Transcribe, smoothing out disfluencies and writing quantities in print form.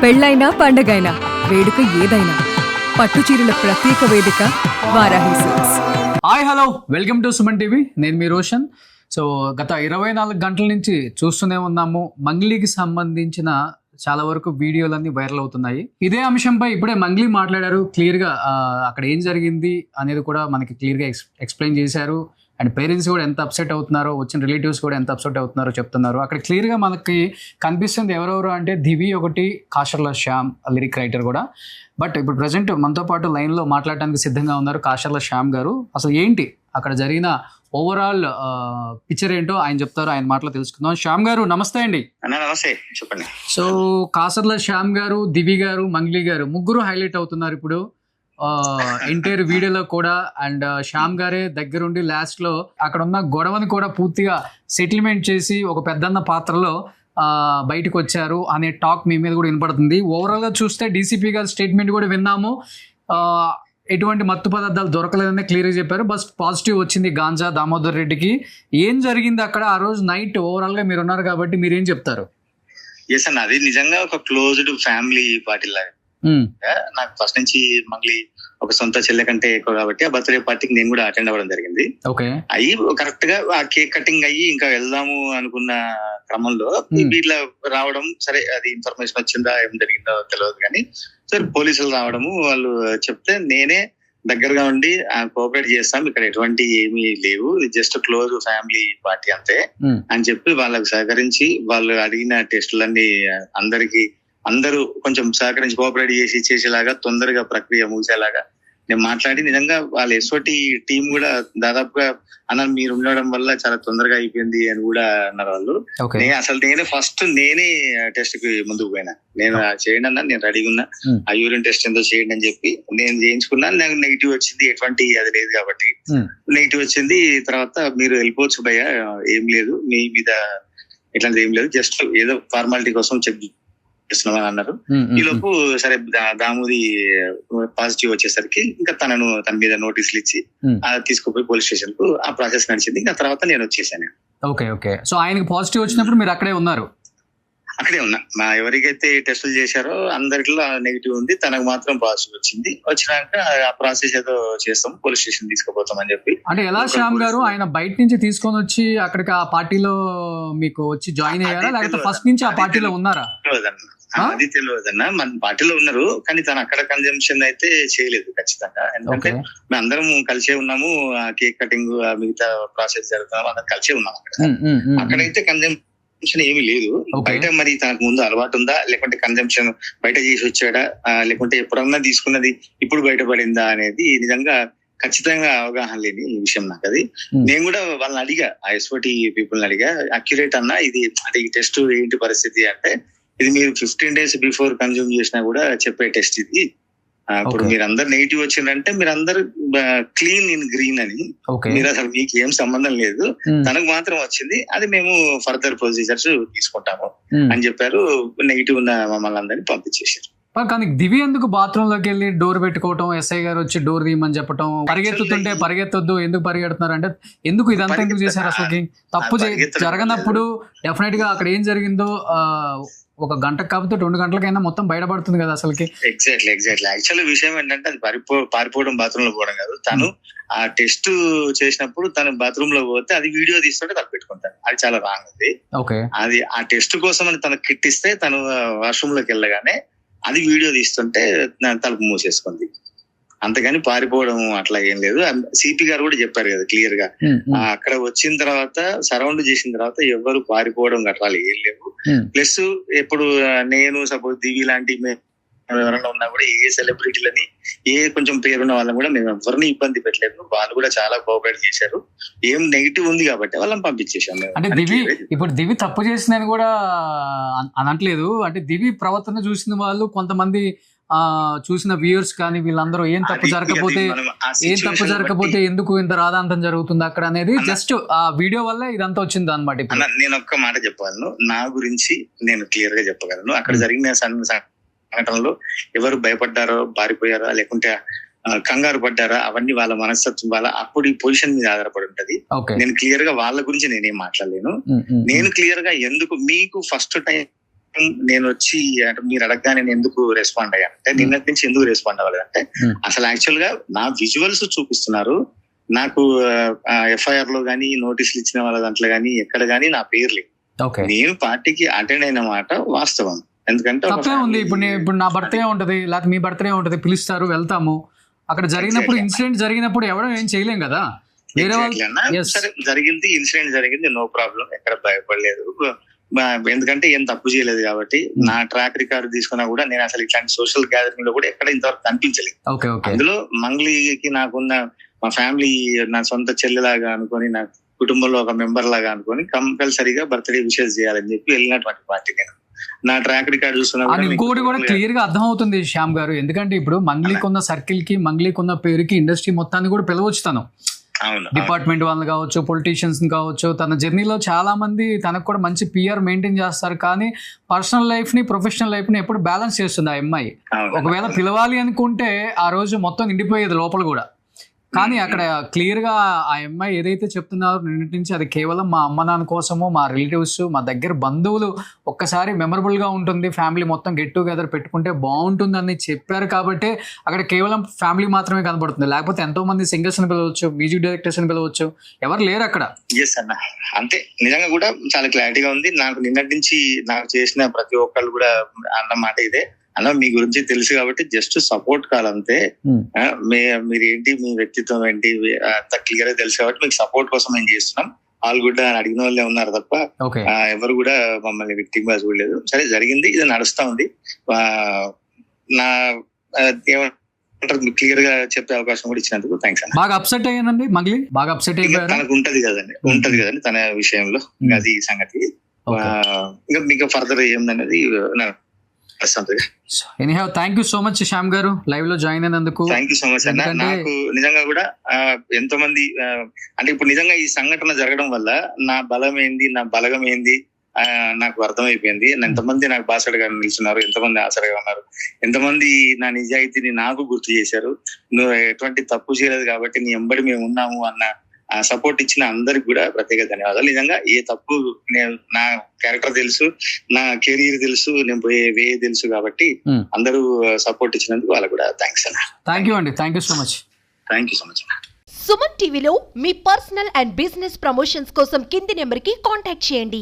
పెళ్ళైనా పండగైనా వేడుక ఏదైనా పట్టు చీరల ప్రత్యేక వేదిక Varahi silks. Hi hello welcome to Suman TV. నేను మీ రోషన్. సో గత 24 గంటల నుంచి చూస్తూనే ఉన్నాము, మంగ్లీకి సంబంధించిన చాలా వరకు వీడియోలన్నీ వైరల్ అవుతున్నాయి. ఇదే అంశంపై ఇప్పుడే మంగ్లీ మాట్లాడారు. క్లియర్గా అక్కడ ఏం జరిగింది అనేది కూడా మనకి క్లియర్గా ఎక్స్ప్లెయిన్ చేశారు. అండ్ పేరెంట్స్ కూడా ఎంత అప్సెట్ అవుతున్నారో, వచ్చిన రిలేటివ్స్ కూడా ఎంత అప్సెట్ అవుతున్నారో చెప్తున్నారు. అక్కడ క్లియర్గా మనకి కనిపిస్తుంది ఎవరెవరు అంటే దివి ఒకటి, కాషర్ల శ్యామ్ లిరిక్ రైటర్ కూడా. బట్ ఇప్పుడు ప్రజెంట్ మనతో పాటు లైన్లో మాట్లాడటానికి సిద్ధంగా ఉన్నారు కాషర్ల శ్యామ్ గారు. అసలు ఏంటి అక్కడ జరిగిన ఓవరాల్ పిక్చర్ ఏంటో ఆయన చెప్తారు, ఆయన మాటలో తెలుసుకుందాం. శ్యామ్ గారు నమస్తే అండి. నమస్తే, చెప్పండి. సో కాసర్ల శ్యామ్ గారు, దివి గారు, మంగ్లీ గారు ముగ్గురు హైలైట్ అవుతున్నారు ఇప్పుడు ఎంటైర్ వీడియోలో కూడా. అండ్ శ్యామ్ గారే దగ్గరుండి లాస్ట్ లో అక్కడ ఉన్న గొడవని కూడా పూర్తిగా సెటిల్మెంట్ చేసి ఒక పెద్దన్న పాత్రలో బయటకు వచ్చారు అనే టాక్ మీ మీద కూడా వినపడుతుంది. ఓవరాల్ గా చూస్తే డీసీపీ గారి స్టేట్మెంట్ కూడా విన్నాము. ఎటువంటి మత్తు పదార్థాలు దొరకలేదని క్లియర్గా చెప్పారు. బస్ పాజిటివ్ వచ్చింది గాంజా దామోదర్ రెడ్డికి. ఏం జరిగింది అక్కడ ఆ రోజు నైట్? ఓవరాల్ గా మీరు ఉన్నారు కాబట్టి మీరేం చెప్తారు? ఎస్ అన్న, అది నిజంగా ఒక క్లోజ్డ్ ఫ్యామిలీ పార్టీ లాగా. నాకు ఫస్ట్ నుంచి మంగ్లీ ఒక సొంత చెల్లె కంటే ఎక్కువ కాబట్టి ఆ బర్త్డే పార్టీకి నేను కూడా అటెండ్ అవ్వడం జరిగింది. అయ్యి కరెక్ట్ గా ఆ కేక్ కటింగ్ అయ్యి ఇంకా వెళ్దాము అనుకున్న క్రమంలో వీళ్ళ రావడం, సరే అది ఇన్ఫర్మేషన్ వచ్చిందా ఏం జరిగిందో తెలియదు కానీ సరే పోలీసులు రావడము, వాళ్ళు చెప్తే నేనే దగ్గరగా ఉండి కోఆపరేట్ చేస్తాం, ఇక్కడ ఎటువంటి ఏమీ లేవు, జస్ట్ క్లోజ్ ఫ్యామిలీ పార్టీ అంతే అని చెప్పి వాళ్ళకు సహకరించి వాళ్ళు అడిగిన టెస్టులన్నీ అందరూ కొంచెం సహకరించి కోఆపరేట్ చేసేలాగా తొందరగా ప్రక్రియ ముగిసేలాగా నేను మాట్లాడి, నిజంగా వాళ్ళ ఎస్ఓటి టీం కూడా దాదాపుగా అన్న మీరు ఉండడం వల్ల చాలా తొందరగా అయిపోయింది అని కూడా అన్నారు వాళ్ళు. నేనే టెస్ట్ కి ముందుకు పోయినా. నేను చేయండి అన్నా, నేను రెడీగా ఉన్నా, ఆ యూరిన్ టెస్ట్ ఎంతో చేయండి అని చెప్పి నేను చేయించుకున్నా. నాకు నెగిటివ్ వచ్చింది, ఎటువంటి అది లేదు కాబట్టి నెగిటివ్ వచ్చింది. తర్వాత మీరు వెళ్ళిపోవచ్చు భయ్య, ఏం లేదు మీ మీద ఇట్లాంటిది ఏం లేదు, జస్ట్ ఏదో ఫార్మాలిటీ కోసం చెక్ చేస్తున్నామని అన్నారు. ఈ లోపు సరే దాముది పాజిటివ్ వచ్చేసరికి ఇంకా తన మీద నోటీసులు ఇచ్చి తీసుకుపోయి పోలీస్ స్టేషన్ కు ఆ ప్రాసెస్ నడిచింది. ఇంకా తర్వాత నేను వచ్చేసాను. ఓకే. సో ఆయనకి పాజిటివ్ వచ్చినప్పుడు మీరు అక్కడే ఉన్నారు? అక్కడే ఉన్నా. ఎవరికైతే టెస్టులు చేశారో అందరిలో నెగిటివ్ ఉంది, తనకు మాత్రం పాజిటివ్ వచ్చింది. వచ్చినాక ఆ ప్రాసెస్ ఏదో చేస్తాం, పోలీస్ స్టేషన్ తీసుకుపోతాం అని చెప్పి. అంటే ఎలా శ్యామ్ గారు, ఆయన బయట నుంచి తీసుకొని వచ్చి అక్కడికి ఆ పార్టీలో మీకు వచ్చి జాయిన్ అయ్యారా, లేకపోతే ఫస్ట్ నుంచి ఆ పార్టీలో ఉన్నారా? అది తెలియదన్న, మన పార్టీలో ఉన్నారు కానీ తను అక్కడ కన్జంప్షన్ అయితే చేయలేదు ఖచ్చితంగా. ఎందుకంటే మేము అందరం కలిసే ఉన్నాము, కేక్ కటింగ్ మిగతా ప్రాసెస్ జరుగుతున్నాము, అందరం కలిసే ఉన్నాము అక్కడైతే కన్జంప్షన్ ఏమీ లేదు. బయట మరి తనకు ముందు అలవాటు ఉందా, లేకుంటే కన్జంప్షన్ బయట చేసి వచ్చాడా, లేకుంటే ఎప్పుడన్నా తీసుకున్నది ఇప్పుడు బయటపడిందా అనేది నిజంగా ఖచ్చితంగా అవగాహన లేని విషయం నాకు. అది నేను కూడా వాళ్ళని అడిగా, ఆ ఎస్ఓటి పీపుల్ అడిగా, అక్యురేట్ అన్నా ఇది అంటే ఈ టెస్ట్ ఏంటి పరిస్థితి అంటే, ఇది మీరు 15 days బిఫోర్ కన్జ్యూమ్ చేసినా కూడా చెప్పే టెస్ట్ ఇది. ఇప్పుడు మీరు అందరు నెగిటివ్ వచ్చిందంటే మీరు అందరు క్లీన్ ఇన్ గ్రీన్ అని, మీరు అసలు మీకు ఏం సంబంధం లేదు, తనకు మాత్రం వచ్చింది, అది మేము ఫర్దర్ ప్రొసీజర్స్ తీసుకుంటాము అని చెప్పారు. నెగిటివ్ ఉన్న మమ్మల్ని అందరినీ పంపించేసారు. కానీ దివి ఎందుకు బాత్రూమ్ లోకి వెళ్ళి డోర్ పెట్టుకోవటం, ఎస్ఐ గారు వచ్చి డోర్ తీయమని చెప్పటం, పరిగెత్తుతుంటే పరిగెత్తొద్దు ఎందుకు పరిగెడుతున్నారు అంటే ఎందుకు ఇదంతా ఎందుకు చేశారు? అసలు తప్పు జరగనప్పుడు డెఫినెట్ గా అక్కడ ఏం జరిగిందో ఒక గంటకు కాకపోతే 2 గంటలకైనా మొత్తం బయటపడుతుంది కదా అసలుకి. ఎగ్జాక్ట్లీ. యాక్చువల్ విషయం ఏంటంటే అది పారిపోవడం, బాత్రూమ్ లో పోవడం కాదు. తను ఆ టెస్ట్ చేసినప్పుడు తను బాత్రూమ్ లో పోతే అది వీడియో తీస్తుంటే తను పెట్టుకుంటాను, అది చాలా రాంగ్. అది ఆ టెస్ట్ కోసం అని తనకు కిట్ ఇస్తే తను వాష్రూమ్ లోకి వెళ్ళగానే అది వీడియో తీస్తుంటే తలుపు మూసేసుకుంది, అంతగాని పారిపోవడం అట్లా ఏం లేదు. సిపి గారు కూడా చెప్పారు కదా క్లియర్ గా, అక్కడ వచ్చిన తర్వాత సరౌండ్ చేసిన తర్వాత ఎవరు పారిపోవడం అట్లా ఏం లేవు. ప్లస్ ఇప్పుడు నేను సపోజ్ దివి లాంటి ఎవరైనా ఉన్నా కూడా, ఏ సెలబ్రిటీలని ఏ కొంచెం పేరున్న వాళ్ళని కూడా మేము ఎవరిని ఇబ్బంది పెట్టలేదు. వాళ్ళు కూడా చాలా కోఆపరేట్ చేశారు. ఏం నెగిటివ్ ఉంది కాబట్టి వాళ్ళని పంపించేసాం. అంటే ఇప్పుడు దివి తప్పు చేసిందని కూడా అనట్లేదు. అంటే దివి ప్రవర్తన చూసిన వాళ్ళు కొంతమంది చూసిన వ్యూయర్స్ కానీ వీళ్ళందరూ ఏం తప్పు జరగకపోతే ఎందుకు ఇంత రాధాంతం జరుగుతుంది అక్కడ అనేది జస్ట్ ఆ వీడియో వల్ల ఇదంతా వచ్చింది అన్నమాట. నేను ఒక్క మాట చెప్పగలను, నా గురించి నేను క్లియర్ గా చెప్పగలను. అక్కడ జరిగిన సంఘటనలో ఎవరు భయపడ్డారో, పారిపోయారా, లేకుంటే కంగారు పడ్డారా, అవన్నీ వాళ్ళ మనస్తత్వం, వాళ్ళ అప్పుడు ఈ పొజిషన్ మీద ఆధారపడి ఉంటది. నేను క్లియర్ గా వాళ్ళ గురించి నేనేం మాట్లాడలేను. నేను క్లియర్ గా ఎందుకు మీకు ఫస్ట్ టైం నేను వచ్చి అంటే మీరు అడగగానే నేను ఎందుకు రెస్పాండ్ అయ్యాను అంటే నిన్నటి నుంచి ఎందుకు రెస్పాండ్ అవ్వలేదంటే అసలు యాక్చువల్ గా నా విజువల్స్ చూపిస్తున్నారు నాకు ఎఫ్ఐఆర్ లో గానీ నోటీసులు ఇచ్చిన వాళ్ళ దాంట్లో గానీ ఎక్కడ గానీ నా పేరు లేదు. నేను పార్టీకి అటెండ్ అయిన మాట వాస్తవం. ఎందుకంటే తప్పే ఉంది. ఇప్పుడు నా బర్త్డే ఉంటది లేకపోతే మీ బర్త్డే ఉంటది, పిలుస్తారు, వెళ్తాము. అక్కడ జరిగినప్పుడు ఇన్సిడెంట్ జరిగినప్పుడు ఎవడో ఏం చేయలేం కదా. వేరే సరే జరిగింది, ఇన్సిడెంట్ జరిగింది, నో ప్రాబ్లం, ఎక్కడ భయపడలేదు. ఎందుకంటే ఏం తప్పు చేయలేదు కాబట్టి. నా ట్రాక్ రికార్డు తీసుకున్నా కూడా నేను అసలు ఇట్లాంటి సోషల్ గ్యాదరింగ్ లో కూడా ఎక్కడ ఇంతవరకు కనిపించలేదు. అందులో మంగ్లీకి నాకున్న మా ఫ్యామిలీ నా సొంత చెల్లెలాగా అనుకొని, నా కుటుంబంలో ఒక మెంబర్ లాగా అనుకొని కంపల్సరీగా బర్త్డే విషెస్ చేయాలని చెప్పి వెళ్ళినటువంటి పార్టీ నేను. నా ట్రాక్ రికార్డ్ చూస్తున్నా ఇంకోటి కూడా క్లియర్ గా అర్థం అవుతుంది శ్యామ్ గారు. ఎందుకంటే ఇప్పుడు మంగ్లీకి ఉన్న సర్కిల్ కి, మంగ్లీకి ఉన్న పేరుకి ఇండస్ట్రీ మొత్తాన్ని కూడా పిలవచ్చు తను. డిపార్ట్మెంట్ వాళ్ళని కావచ్చు, పొలిటీషియన్స్ కావచ్చు. తన జర్నీలో చాలా మంది తనకు కూడా మంచి పిఆర్ మెయింటైన్ చేస్తారు, కానీ పర్సనల్ లైఫ్ ని ప్రొఫెషనల్ లైఫ్ ని ఎప్పుడు బ్యాలెన్స్ చేస్తుంది ఆ అమ్మాయి. ఒకవేళ పిలవాలి అనుకుంటే ఆ రోజు మొత్తం నిండిపోయేది లోపల కూడా. కానీ అక్కడ క్లియర్ గా ఆ అమ్మాయి ఏదైతే చెప్తున్నారో నిన్నటి నుంచి అది కేవలం మా అమ్మ నాన్న కోసము, మా రిలేటివ్స్, మా దగ్గర బంధువులు ఒక్కసారి మెమరబుల్ గా ఉంటుంది, ఫ్యామిలీ మొత్తం గెట్ టుగెదర్ పెట్టుకుంటే బాగుంటుందని చెప్పారు కాబట్టి అక్కడ కేవలం ఫ్యామిలీ మాత్రమే కనబడుతుంది. లేకపోతే ఎంతో మంది సింగర్స్ ని పిలవచ్చు, మ్యూజిక్ డైరెక్టర్స్ ని పిలవచ్చు, ఎవరు లేరు అక్కడ. అన్న అంటే నిజంగా కూడా చాలా క్లారిటీగా ఉంది నాకు. నిన్నటి నుంచి నాకు చేసిన ప్రతి ఒక్కళ్ళు కూడా అన్నమాట ఇదే, అన్న మీ గురించి తెలుసు కాబట్టి జస్ట్ సపోర్ట్ కాలంతే, మీరు ఏంటి, మీ వ్యక్తిత్వం ఏంటి అంత క్లియర్ గా తెలుసు కాబట్టి మీకు సపోర్ట్ కోసం మేము చేస్తున్నాం. వాళ్ళు కూడా అడిగిన వాళ్ళే ఉన్నారు తప్ప ఎవరు కూడా మమ్మల్ని విక్టిమ్ గా చూడలేదు. సరే జరిగింది, ఇది నడుస్తా ఉంది. నా క్లియర్ గా చెప్పే అవకాశం కూడా ఇచ్చినందుకు థ్యాంక్స్ అన్న. బాగా అప్సెట్ అయ్యానండి మంగ్లీ, బాగా అప్సెట్ అయిపోయారు. తనకు ఉంటది కదండి తన విషయంలో, అది సంగతి. ఇంకా మీకు ఫర్దర్ ఏముందనేది anyhow thank you so much Shyam గారు లైవ్ లో జాయిన్ అయినందుకు. థ్యాంక్ యూ సో మచ్ అన్న. నాకు నిజంగా కూడా ఎంతో మంది అంటే ఇప్పుడు నిజంగా ఈ సంఘటన జరగడం వల్ల నా బలం ఏంది, నా బలగం ఏంది నాకు అర్థమైపోయింది. ఎంతమంది నాకు బాసడగా నిలిచున్నారు, ఎంతమంది ఆసరగా ఉన్నారు, ఎంతమంది నా నిజాయితీని నాకు గుర్తు చేశారు. నువ్వు ఎటువంటి తప్పు చేయలేదు కాబట్టి నీ ఎంబడి మేము ఉన్నాము అన్న సపోర్ట్ ఇచ్చిన అందరికి కూడా ప్రత్యేక ధన్యవాదాలు. నిజంగా ఏ తప్పు, నేను నా క్యారెక్టర్ తెలుసు, నా కెరీర్ తెలుసు, నేను పోయే వే తెలుసు కాబట్టి అందరూ సపోర్ట్ ఇచ్చినందుకు వాళ్ళకు కూడా థ్యాంక్స్ అన్న. థ్యాంక్ యూ అండి, thank you so much. Thank you so much అన్న. సుమన్ టీవీలో మీ పర్సనల్ అండ్ బిజినెస్ ప్రమోషన్స్ కోసం కింది నెంబర్ కి కాంటాక్ట్ చేయండి.